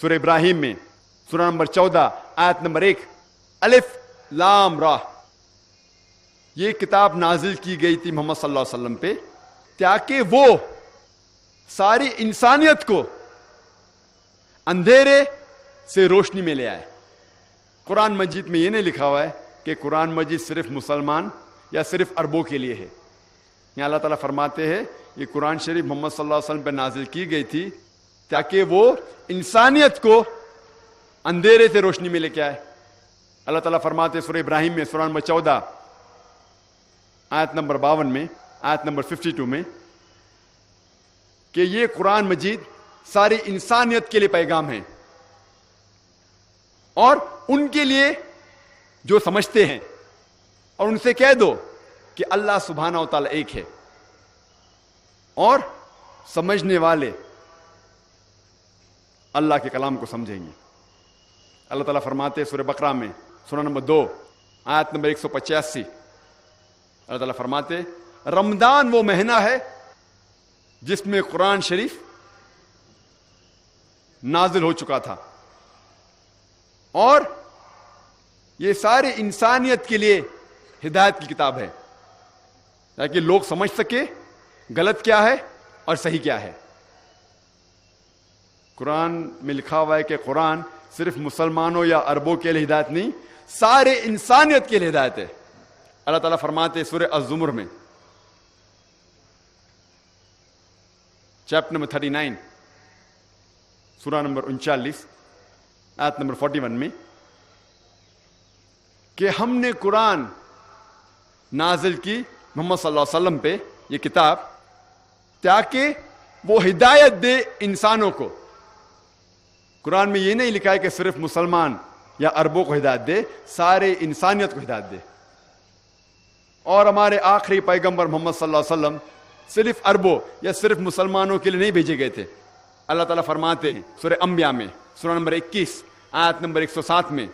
سورہ ابراہیم میں سورہ نمبر 14 آیت نمبر 1 الف لام را. یہ کتاب نازل کی گئی تھی محمد صلی اللہ علیہ وسلم پہ تاکہ وہ ساری انسانیت کو اندھیرے سے روشنی میں لے آئے. قرآن مجید میں یہ نہیں لکھا ہوا ہے کہ قرآن مجید صرف مسلمان یا صرف عربوں کے لیے ہے. یہاں اللہ تعالیٰ فرماتے ہیں یہ قرآن شریف محمد صلی اللہ علیہ وسلم پہ نازل کی گئی تھی تاکہ وہ انسانیت کو اندھیرے سے روشنی میں لے کے آئے. اللہ تعالیٰ فرماتے ہیں سورہ ابراہیم میں سورہ نمبر 14 آیت نمبر 52 میں آیت نمبر 52 میں کہ یہ قرآن مجید ساری انسانیت کے لیے پیغام ہے اور ان کے لیے جو سمجھتے ہیں, اور ان سے کہہ دو کہ اللہ سبحانہ و تعالیٰ ایک ہے اور سمجھنے والے اللہ کے کلام کو سمجھیں گے. اللہ تعالیٰ فرماتے ہیں سورہ بقرہ میں سورہ نمبر 2 آیت نمبر 185 اللہ تعالیٰ فرماتے رمضان وہ مہینہ ہے جس میں قرآن شریف نازل ہو چکا تھا اور یہ سارے انسانیت کے لیے ہدایت کی کتاب ہے تاکہ لوگ سمجھ سکے غلط کیا ہے اور صحیح کیا ہے. قرآن میں لکھا ہوا ہے کہ قرآن صرف مسلمانوں یا عربوں کے لیے ہدایت نہیں, سارے انسانیت کے لیے ہدایت ہے. اللہ تعالیٰ فرماتے ہیں سورہ الزمر میں چیپٹر نمبر 39 سورہ نمبر 39 آیت نمبر 41 میں کہ ہم نے قرآن نازل کی محمد صلی اللہ علیہ وسلم پہ یہ کتاب تاکہ وہ ہدایت دے انسانوں کو. قرآن میں یہ نہیں لکھا ہے کہ صرف مسلمان یا عربوں کو ہدایت دے, سارے انسانیت کو ہدایت دے. اور ہمارے آخری پیغمبر محمد صلی اللہ علیہ وسلم صرف عربوں یا صرف مسلمانوں کے لیے نہیں بھیجے گئے تھے. اللہ تعالیٰ فرماتے ہیں سورہ انبیاء میں سورہ نمبر 21 آیت نمبر 107 میں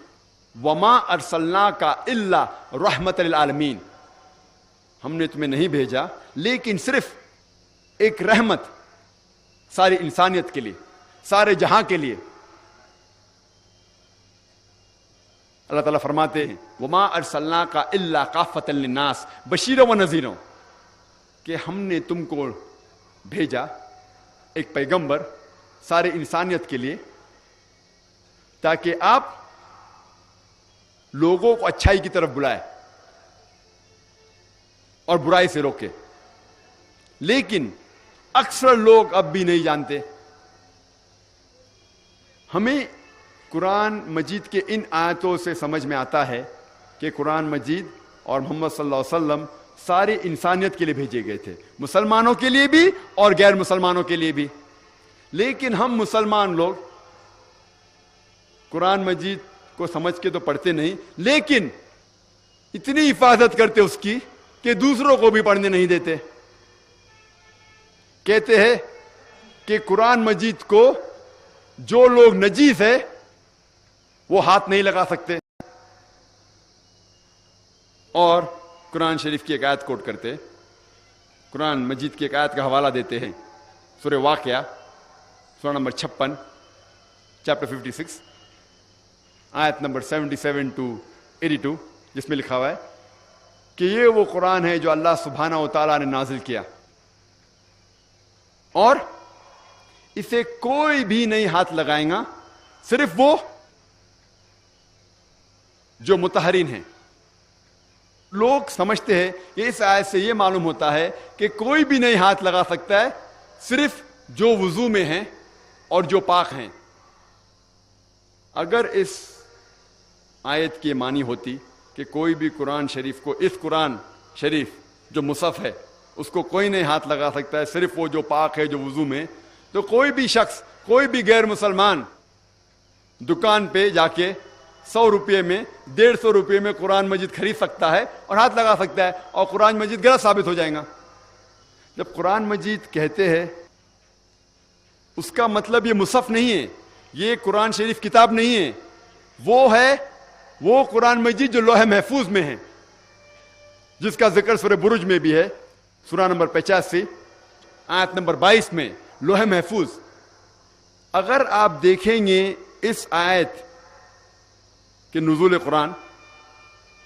وما ارسلناک الا رحمت للعالمین, ہم نے تمہیں نہیں بھیجا لیکن صرف ایک رحمت ساری انسانیت کے لیے, سارے جہاں کے لیے. اللہ تعالیٰ فرماتے ہیں وما ارسلناک الا کافۃ للناس بشیرا و نذیرا, کہ ہم نے تم کو بھیجا ایک پیغمبر سارے انسانیت کے لیے تاکہ آپ لوگوں کو اچھائی کی طرف بلائے اور برائی سے روکے. لیکن اکثر لوگ اب بھی نہیں جانتے. ہمیں قرآن مجید کے ان آیتوں سے سمجھ میں آتا ہے کہ قرآن مجید اور محمد صلی اللہ علیہ وسلم ساری انسانیت کے لیے بھیجے گئے تھے, مسلمانوں کے لیے بھی اور غیر مسلمانوں کے لیے بھی. لیکن ہم مسلمان لوگ قرآن مجید کو سمجھ کے تو پڑھتے نہیں, لیکن اتنی حفاظت کرتے اس کی کہ دوسروں کو بھی پڑھنے نہیں دیتے. کہتے ہیں کہ قرآن مجید کو جو لوگ نجیس ہے وہ ہاتھ نہیں لگا سکتے, اور قرآن شریف کی ایک آیت کوٹ کرتے, قرآن مجید کی ایک آیت کا حوالہ دیتے ہیں سورہ واقعہ سورہ نمبر 56 چیپٹر 56 آیت نمبر 77 to 82 جس میں لکھا ہوا ہے کہ یہ وہ قرآن ہے جو اللہ سبحانہ و تعالیٰ نے نازل کیا اور اسے کوئی بھی نہیں ہاتھ لگائے گا صرف وہ جو مطہرین ہیں. لوگ سمجھتے ہیں کہ اس آیت سے یہ معلوم ہوتا ہے کہ کوئی بھی نہیں ہاتھ لگا سکتا ہے صرف جو وضو میں ہیں اور جو پاک ہیں. اگر اس آیت کی معنی ہوتی کہ کوئی بھی قرآن شریف کو, اس قرآن شریف جو مصحف ہے اس کو کوئی نہیں ہاتھ لگا سکتا ہے صرف وہ جو پاک ہے جو وضو میں, تو کوئی بھی شخص, کوئی بھی غیر مسلمان دکان پہ جا کے 100 روپے میں 150 روپے میں قرآن مجید خرید سکتا ہے اور ہاتھ لگا سکتا ہے اور قرآن مجید غلط ثابت ہو جائے گا. جب قرآن مجید کہتے ہیں اس کا مطلب یہ مصحف نہیں ہے, یہ قرآن شریف کتاب نہیں ہے, وہ ہے وہ قرآن مجید جو لوح محفوظ میں ہے, جس کا ذکر سورہ برج میں بھی ہے سورہ نمبر 85 آیت نمبر 22 میں. لوح محفوظ اگر آپ دیکھیں گے اس آیت کہ نزول قرآن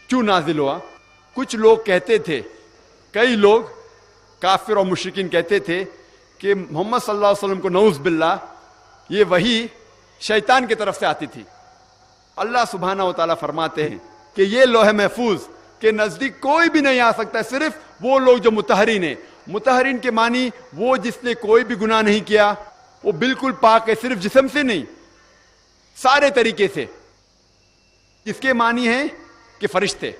کیوں نازل ہوا، کچھ لوگ کہتے تھے، کئی لوگ کافر اور مشرکین کہتے تھے کہ محمد صلی اللہ علیہ وسلم کو نعوذ باللہ یہ وحی شیطان کی طرف سے آتی تھی۔ اللہ سبحانہ و تعالیٰ فرماتے ہیں کہ یہ لوح محفوظ کے نزدیک کوئی بھی نہیں آ سکتا، صرف وہ لوگ جو مطہرین ہیں۔ مطہرین کے معنی وہ جس نے کوئی بھی گناہ نہیں کیا، وہ بالکل پاک ہے، صرف جسم سے نہیں، سارے طریقے سے۔ اس کے معنی ہے کہ فرشتے۔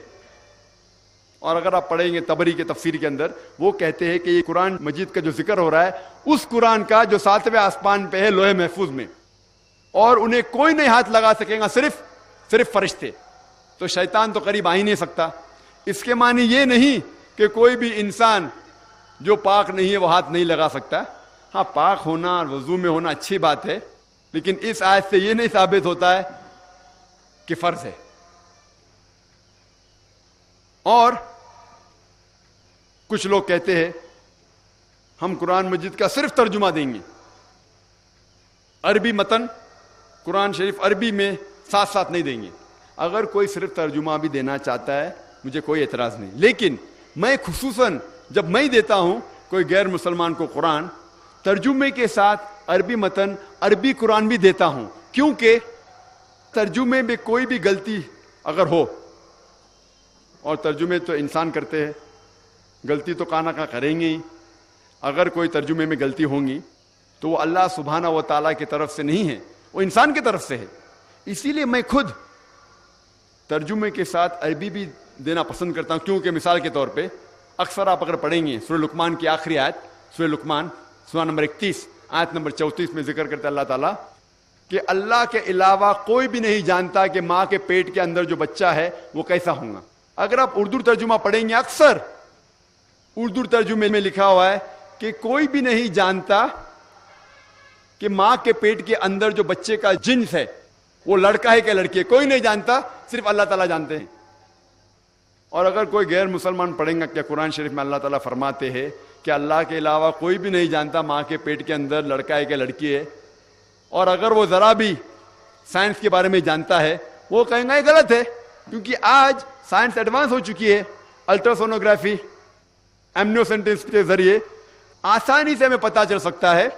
اور اگر آپ پڑھیں گے طبری کے تفسیر کے اندر، وہ کہتے ہیں کہ یہ قرآن مجید کا جو ذکر ہو رہا ہے اس قرآن کا جو 7ویں آسمان پہ ہے لوح محفوظ میں، اور انہیں کوئی نہیں ہاتھ لگا سکے گا، صرف فرشتے۔ تو شیطان تو قریب آ ہی نہیں سکتا۔ اس کے معنی یہ نہیں کہ کوئی بھی انسان جو پاک نہیں ہے وہ ہاتھ نہیں لگا سکتا۔ ہاں، پاک ہونا اور وضو میں ہونا اچھی بات ہے، لیکن اس آیت سے یہ نہیں ثابت ہوتا ہے کہ فرض ہے۔ اور کچھ لوگ کہتے ہیں ہم قرآن مجید کا صرف ترجمہ دیں گے، عربی متن قرآن شریف عربی میں ساتھ ساتھ نہیں دیں گے۔ اگر کوئی صرف ترجمہ بھی دینا چاہتا ہے مجھے کوئی اعتراض نہیں، لیکن میں خصوصاً جب میں دیتا ہوں کوئی غیر مسلمان کو قرآن، ترجمے کے ساتھ عربی متن عربی قرآن بھی دیتا ہوں، کیونکہ ترجمے میں کوئی بھی غلطی اگر ہو، اور ترجمے تو انسان کرتے ہیں، غلطی تو کہاں نہ کہاں کریں گے ہی، اگر کوئی ترجمے میں غلطی ہوں گی تو وہ اللہ سبحانہ و تعالیٰ کی طرف سے نہیں ہے، وہ انسان کی طرف سے ہے۔ اسی لیے میں خود ترجمے کے ساتھ عربی بھی دینا پسند کرتا ہوں، کیونکہ مثال کے طور پہ اکثر آپ اگر پڑھیں گے سورہ لقمان کی آخری آیت، سورہ لقمان سورہ نمبر 31 آیت نمبر 34 میں ذکر کرتا ہے اللہ تعالیٰ کہ اللہ کے علاوہ کوئی بھی نہیں جانتا کہ ماں کے پیٹ کے اندر جو بچہ ہے وہ کیسا ہوگا۔ اگر آپ اردو ترجمہ پڑھیں گے، اکثر اردو ترجمے میں لکھا ہوا ہے کہ کوئی بھی نہیں جانتا کہ ماں کے پیٹ کے اندر جو بچے کا جنس ہے وہ لڑکا ہے کہ لڑکی ہے، کوئی نہیں جانتا، صرف اللہ تعالیٰ جانتے ہیں۔ اور اگر کوئی غیر مسلمان پڑھیں گا کہ قرآن شریف میں اللہ تعالیٰ فرماتے ہیں کہ اللہ کے علاوہ کوئی بھی نہیں جانتا ماں کے پیٹ کے اندر لڑکا ہے کہ لڑکی ہے، اور اگر وہ ذرا بھی سائنس کے بارے میں جانتا ہے، وہ کہیں گا یہ غلط ہے، کیونکہ آج سائنس ایڈوانس ہو چکی ہے۔ الٹراسونوگرافی، ایمنیوسینٹس کے ذریعے آسانی سے ہمیں پتہ چل سکتا ہے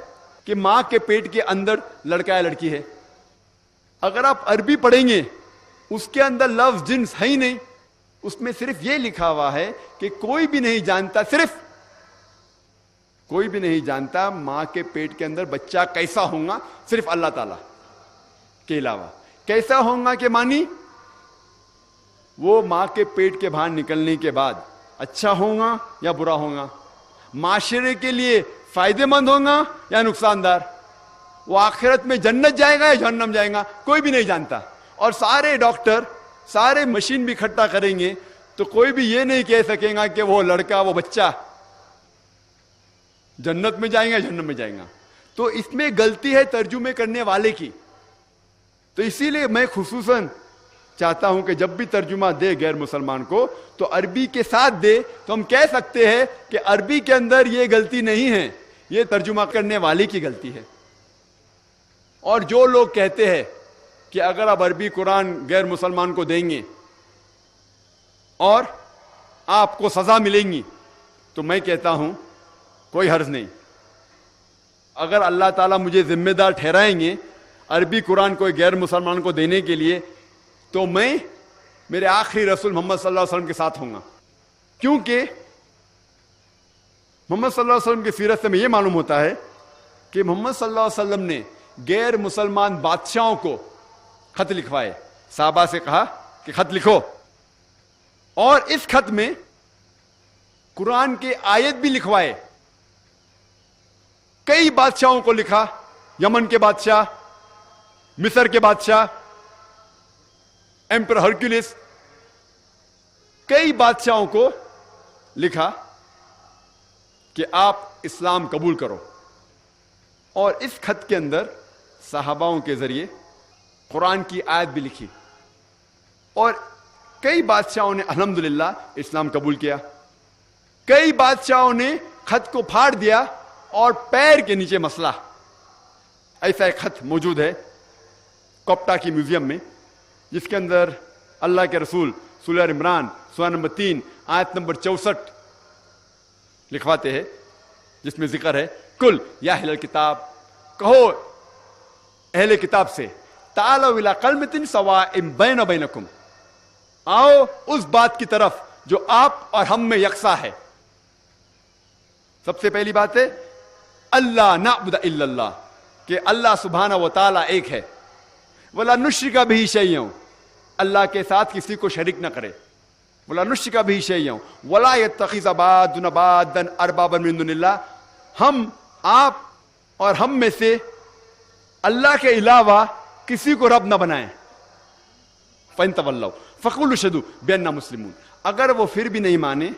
کہ ماں کے پیٹ کے اندر لڑکا ہے لڑکی ہے۔ اگر آپ عربی پڑھیں گے اس کے اندر لفظ جنس ہے ہی نہیں، اس میں صرف یہ لکھا ہوا ہے کہ کوئی بھی نہیں جانتا، صرف کوئی بھی نہیں جانتا ماں کے پیٹ کے اندر بچہ کیسا ہوگا، صرف اللہ تعالیٰ کے علاوہ۔ کیسا ہوگا کہ مانی وہ ماں کے پیٹ کے باہر نکلنے کے بعد اچھا ہوگا یا برا ہوگا، معاشرے کے لیے فائدہ مند ہوگا یا نقصان دار، وہ آخرت میں جنت جائے گا یا جہنم جائے گا، کوئی بھی نہیں جانتا۔ اور سارے ڈاکٹر سارے مشین بھی اکٹھا کریں گے تو کوئی بھی یہ نہیں کہہ سکے گا کہ وہ لڑکا وہ بچہ جنت میں جائیں گا جہنم میں جائیں گا۔ تو اس میں غلطی ہے ترجمے کرنے والے کی۔ تو اسی لیے میں خصوصاً چاہتا ہوں کہ جب بھی ترجمہ دے غیر مسلمان کو تو عربی کے ساتھ دے، تو ہم کہہ سکتے ہیں کہ عربی کے اندر یہ غلطی نہیں ہے، یہ ترجمہ کرنے والے کی غلطی ہے۔ اور جو لوگ کہتے ہیں کہ اگر آپ عربی قرآن غیر مسلمان کو دیں گے اور آپ کو سزا ملیں گی، تو میں کہتا ہوں کوئی حرج نہیں۔ اگر اللہ تعالیٰ مجھے ذمہ دار ٹھہرائیں گے عربی قرآن کوئی غیر مسلمان کو دینے کے لیے، تو میں میرے آخری رسول محمد صلی اللہ علیہ وسلم کے ساتھ ہوں گا، کیونکہ محمد صلی اللہ علیہ وسلم کی سیرت سے میں یہ معلوم ہوتا ہے کہ محمد صلی اللہ علیہ وسلم نے غیر مسلمان بادشاہوں کو خط لکھوائے، صحابہ سے کہا کہ خط لکھو، اور اس خط میں قرآن کے آیت بھی لکھوائے۔ کئی بادشاہوں کو لکھا، یمن کے بادشاہ، مصر کے بادشاہ، ایمپر ہرکولس، کئی بادشاہوں کو لکھا کہ آپ اسلام قبول کرو۔ اور اس خط کے اندر صحاباؤں کے ذریعے قرآن کی آیت بھی لکھی، اور کئی بادشاہوں نے الحمدللہ اسلام قبول کیا۔ کئی بادشاہوں نے خط کو پھاڑ دیا اور پیر کے نیچے مسلا، ایسا ایک خط موجود ہے کوپٹا کی میوزیم میں، جس کے اندر اللہ کے رسول سورہ عمران سورہ نمبر 3 آیت نمبر 64 لکھواتے ہیں، جس میں ذکر ہے کل یا اہل الکتاب، کہو اہل کتاب سے، تعالوا الی کلمۃ سواء بین و بینکم، آؤ اس بات کی طرف جو آپ اور ہم میں یکساں ہے۔ سب سے پہلی بات ہے اللہ نعبد الا اللہ، کہ اللہ سبحانہ و تعالی ایک ہے، ولا نشرک بہ شیئا، اللہ کے ساتھ کسی کو شریک نہ کرے، ولا نشرک بہ شیئا ولا یتخذ بعضنا بعضا اربابا من دون اللہ، ہم آپ اور ہم میں سے اللہ کے علاوہ کسی کو رب نہ بنائیں۔ فَإِن تَوَلَّوْا فَقُولُوا اشْهَدُوا بِأَنَّا مُسْلِمُونَ، اگر وہ پھر بھی نہیں مانے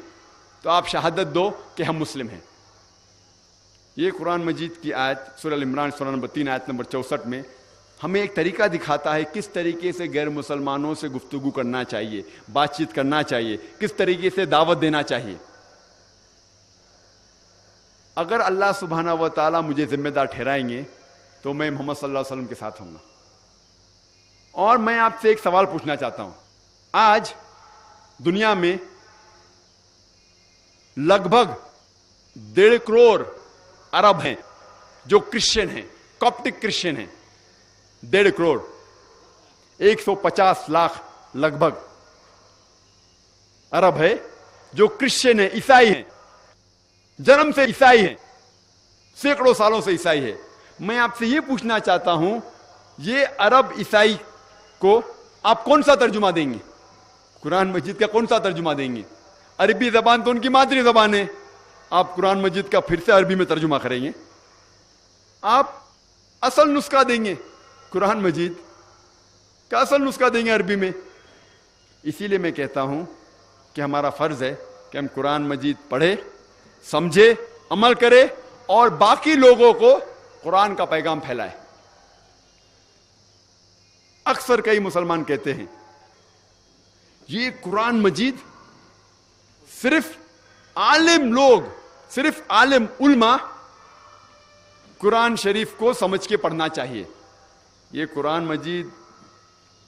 تو آپ شہادت دو کہ ہم مسلم ہیں۔ یہ قرآن مجید کی آیت سورہ عمران سورہ نمبر 3 آیت نمبر 64 میں ہمیں ایک طریقہ دکھاتا ہے کس طریقے سے غیر مسلمانوں سے گفتگو کرنا چاہیے، بات چیت کرنا چاہیے، کس طریقے سے دعوت دینا چاہیے۔ اگر اللہ سبحانہ و تعالیٰ مجھے ذمہ دار ٹھہرائیں گے تو میں محمد صلی اللہ علیہ وسلم کے ساتھ ہوں گا۔ اور میں آپ سے ایک سوال پوچھنا چاہتا ہوں، آج دنیا میں لگ بھگ 1.5 کروڑ عرب ہیں جو کرسچن ہیں، کاپٹک کرسچن ہیں، 1.5 کروڑ، 150 لاکھ لگ بھگ عرب ہے جو کرسچن ہیں، عیسائی ہیں، جنم سے عیسائی ہیں، سینکڑوں سالوں سے عیسائی ہے۔ میں آپ سے یہ پوچھنا چاہتا ہوں، یہ عرب عیسائی کو آپ کون سا ترجمہ دیں گے؟ قرآن مجید کا کون سا ترجمہ دیں گے؟ عربی زبان تو ان کی مادری زبان ہے، آپ قرآن مجید کا پھر سے عربی میں ترجمہ کریں گے؟ آپ اصل نسخہ دیں گے قرآن مجید کا، اصل نسخہ دیں گے عربی میں؟ اسی لیے میں کہتا ہوں کہ ہمارا فرض ہے کہ ہم قرآن مجید پڑھیں، سمجھے، عمل کرے اور باقی لوگوں کو قرآن کا پیغام پھیلائے۔ اکثر کئی مسلمان کہتے ہیں یہ قرآن مجید صرف عالم لوگ، صرف عالم علماء قرآن شریف کو سمجھ کے پڑھنا چاہیے۔ یہ قرآن مجید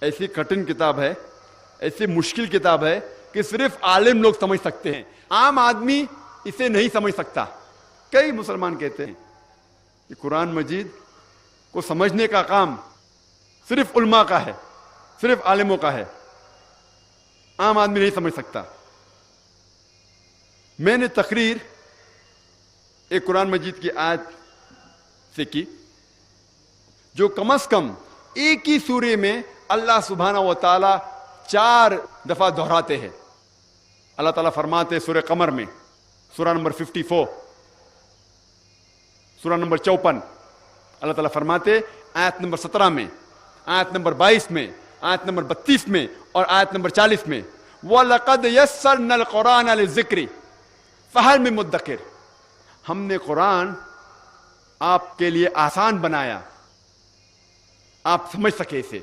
ایسی کٹن کتاب ہے، ایسی مشکل کتاب ہے کہ صرف عالم لوگ سمجھ سکتے ہیں، عام آدمی اسے نہیں سمجھ سکتا۔ کئی مسلمان کہتے ہیں کہ قرآن مجید کو سمجھنے کا کام صرف علماء کا ہے، صرف عالموں کا ہے، عام آدمی نہیں سمجھ سکتا۔ میں نے تقریر ایک قرآن مجید کی آیت سے کی جو کم از کم ایک ہی سورے میں اللہ سبحانہ و تعالی 4 دفعہ دہراتے ہیں۔ اللہ تعالیٰ فرماتے سورہ قمر میں، سورہ نمبر 54، سورہ نمبر 54، اللہ تعالیٰ فرماتے آیت نمبر 17 میں، آیت نمبر 22 میں، آیت نمبر 32 میں اور آیت نمبر 40 میں، وَلَقَدْ يَسَّرْنَا الْقُرْآنَ لِلذِّكْرِ فَهَلْ مِن مُدَّكِرٍ، ہم نے قرآن آپ کے لیے آسان بنایا، آپ سمجھ سکے اسے،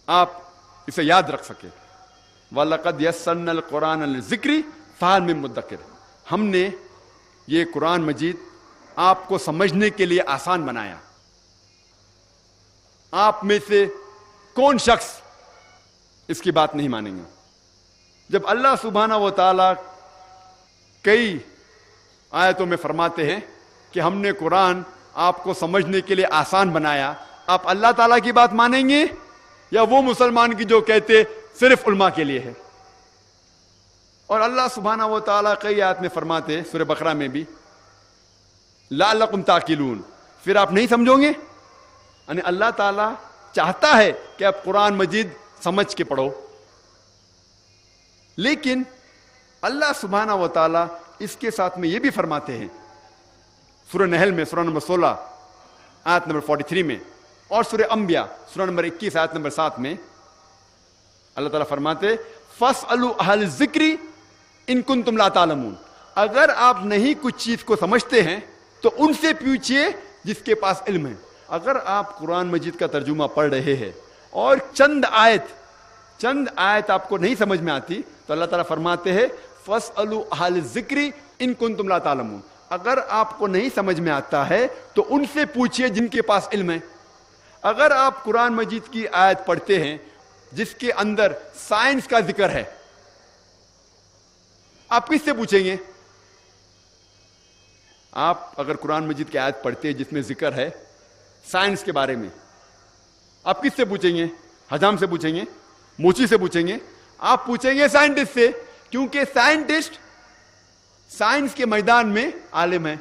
آپ اسے یاد رکھ سکے۔ وَلَقَدْ يَسَّرْنَا الْقُرْآنَ لِلذِّكْرِ فَهَلْ مِن مُدَّكِرٍ، ہم نے یہ قرآن مجید آپ کو سمجھنے کے لیے آسان بنایا۔ آپ میں سے کون شخص اس کی بات نہیں مانیں گے؟ جب اللہ سبحانہ و تعالی کئی آیتوں میں فرماتے ہیں کہ ہم نے قرآن آپ کو سمجھنے کے لیے آسان بنایا، آپ اللہ تعالیٰ کی بات مانیں گے یا وہ مسلمان کی جو کہتے صرف علماء کے لیے ہے؟ اور اللہ سبحانہ و تعالیٰ کئی آیت میں فرماتے، سورہ بقرہ میں بھی، لعلکم تعقلون، پھر آپ نہیں سمجھو گے؟ یعنی اللہ تعالیٰ چاہتا ہے کہ آپ قرآن مجید سمجھ کے پڑھو، لیکن اللہ سبحانہ و تعالیٰ اس کے ساتھ میں یہ بھی فرماتے ہیں سورہ نحل میں، سورہ نمبر 16 آیت نمبر 43 میں، اور سورہ انبیاء سورہ نمبر 21 آیت نمبر 7 میں اللہ تعالیٰ فرماتے فَاسْأَلُوا أَهْلَ الذِّكْرِ إِن كُنتُمْ لَا تَعْلَمُونَ، اگر آپ نہیں کچھ چیز کو سمجھتے ہیں تو ان سے پوچھئے جس کے پاس علم ہے۔ اگر آپ قرآن مجید کا ترجمہ پڑھ رہے ہیں اور چند آیت آپ کو نہیں سمجھ میں آتی تو اللہ تعالیٰ فرماتے ہیں فَاسْأَلُوا أَهْلَ الذِّكْرِ إِن كُنتُمْ لَا تَعْلَمُونَ، اگر آپ کو نہیں سمجھ میں آتا ہے تو ان سے پوچھئے جن کے پاس علم ہے. اگر آپ قرآن مجید کی آیت پڑھتے ہیں جس کے اندر سائنس کا ذکر ہے, آپ کس سے پوچھیں گے؟ آپ اگر قرآن مجید کی آیت پڑھتے ہیں جس میں ذکر ہے سائنس کے بارے میں, آپ کس سے پوچھیں گے؟ حجام سے پوچھیں گے؟ موچی سے پوچھیں گے؟ آپ پوچھیں گے سائنٹسٹ سے, کیونکہ سائنٹسٹ سائنس کے میدان میں عالم ہے.